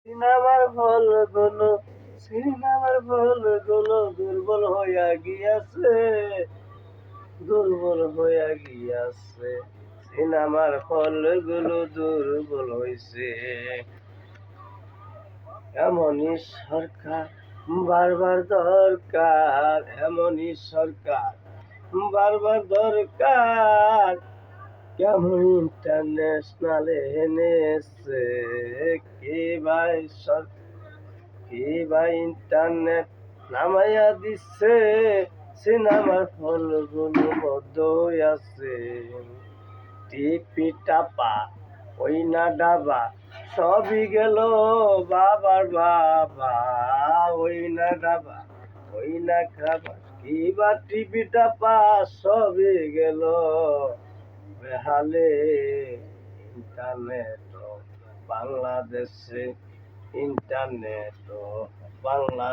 সিনেমার ফলগুলো সিনেমার ফলগুলো দুর্বল হইয়া গিয়াছে, দুর্বল হইয়া গিয়াছে। সিনেমার ফলগুলো দুর্বল হইছে। এমনই সরকার বারবার দরকার, এমনই সরকার বারবার দরকার। কেমন ইন্টারন্যাশনাল এনেছে কি ভাই কি ভাই ইন্টারনেট নামাইয়া দিচ্ছে। সিনেমার ফলগুলো বদ্ধ আছে, টিপি টাপা ওই না ডাবা সবই গেল বাবার বাবা। ওই না ডাবা ওই না খাবা কি বা টিপি টাপা সবই গেল বেহালে। ইন্টারনেট বাংলাদেশে, ইন্টারনেট বাংলা